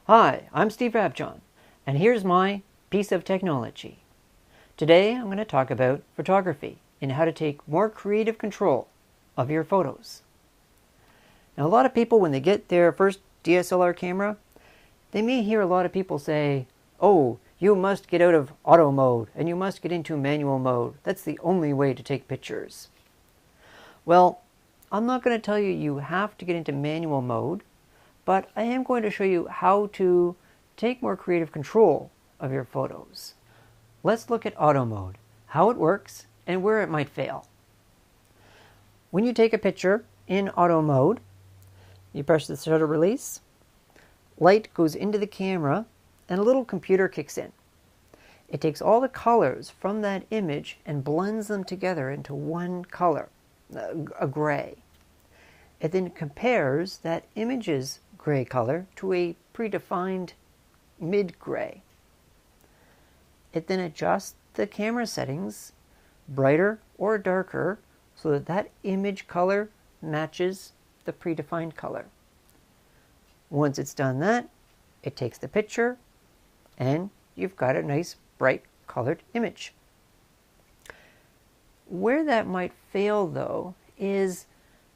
Hi, I'm Steve Rabjohn, and here's my piece of technology. Today I'm going to talk about photography and how to take more creative control of your photos. Now, a lot of people, when they get their first DSLR camera, they may hear a lot of people say, "Oh, you must get out of auto mode and you must get into manual mode. That's the only way to take pictures." Well, I'm not going to tell you you have to get into manual mode, but I am going to show you how to take more creative control of your photos. Let's look at auto mode, how it works, and where it might fail. When you take a picture in auto mode, you press the shutter release, light goes into the camera, and a little computer kicks in. It takes all the colors from that image and blends them together into one color, a gray. It then compares that image's gray color to a predefined mid-gray. It then adjusts the camera settings, brighter or darker, so that that image color matches the predefined color. Once it's done that, it takes the picture and you've got a nice bright colored image. Where that might fail though is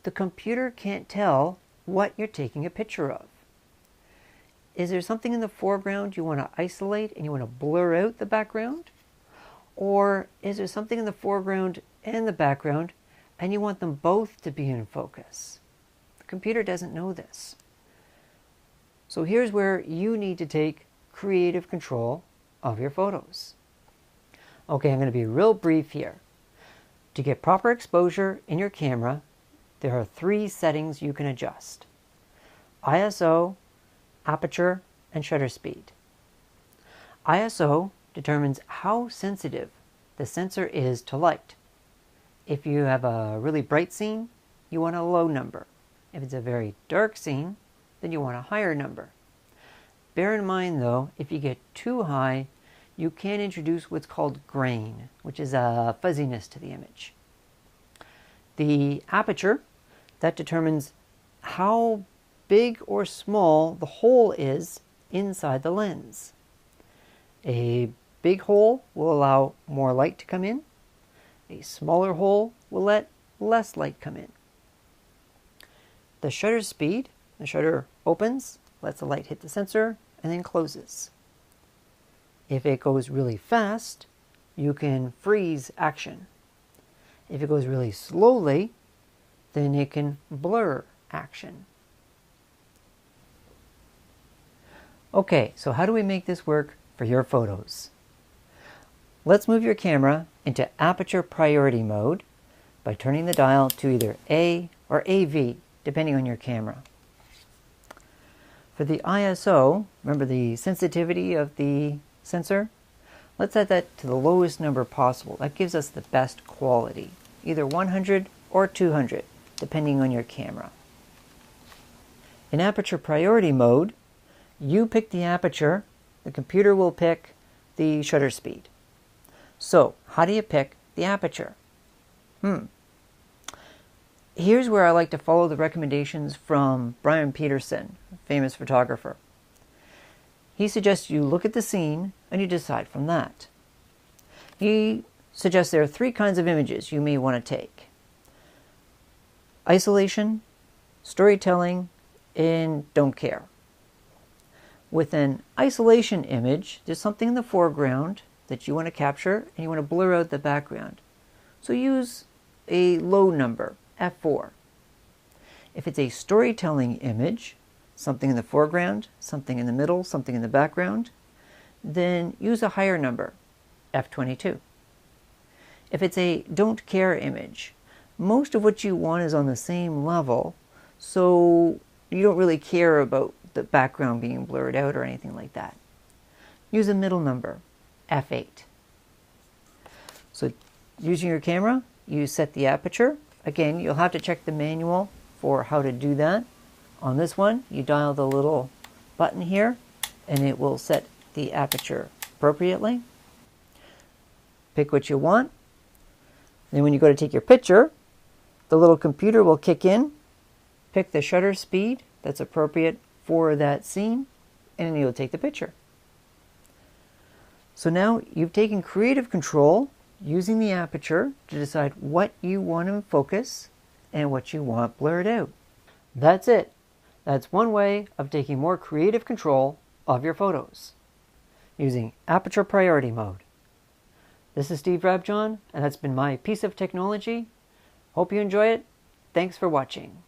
the computer can't tell what you're taking a picture of. Is there something in the foreground you want to isolate and you want to blur out the background? Or is there something in the foreground and the background and you want them both to be in focus? The computer doesn't know this. So here's where you need to take creative control of your photos. Okay, I'm going to be real brief here. To get proper exposure in your camera, there are 3 settings you can adjust: ISO, aperture, and shutter speed. ISO determines how sensitive the sensor is to light. If you have a really bright scene, you want a low number. If it's a very dark scene, then you want a higher number. Bear in mind though, if you get too high, you can introduce what's called grain, which is a fuzziness to the image. The aperture, that determines how big or small the hole is inside the lens. A big hole will allow more light to come in. A smaller hole will let less light come in. The shutter speed, the shutter opens, lets the light hit the sensor, and then closes. If it goes really fast, you can freeze action. If it goes really slowly, then it can blur action. Okay, so how do we make this work for your photos? Let's move your camera into aperture priority mode by turning the dial to either A or AV, depending on your camera. For the ISO, remember the sensitivity of the sensor? Let's set that to the lowest number possible. That gives us the best quality, either 100 or 200, depending on your camera. In aperture priority mode, you pick the aperture, the computer will pick the shutter speed. So, how do you pick the aperture? Here's where I like to follow the recommendations from Brian Peterson, a famous photographer. He suggests you look at the scene and you decide from that. He suggests there are 3 kinds of images you may want to take: isolation, storytelling, and don't care. With an isolation image, there's something in the foreground that you want to capture and you want to blur out the background. So use a low number, f4. If it's a storytelling image, something in the foreground, something in the middle, something in the background, then use a higher number, f22. If it's a don't care image, most of what you want is on the same level, so you don't really care about the background being blurred out or anything like that. Use a middle number, f8. So using your camera, you set the aperture. Again, you'll have to check the manual for how to do that. On this one, you dial the little button here and it will set the aperture appropriately. Pick what you want. Then when you go to take your picture, the little computer will kick in, pick the shutter speed that's appropriate for that scene, and then you'll take the picture. So now you've taken creative control using the aperture to decide what you want to focus and what you want blurred out. That's it. That's one way of taking more creative control of your photos, using aperture priority mode. This is Steve Rabjohn, and that's been my piece of technology. Hope you enjoy it. Thanks for watching.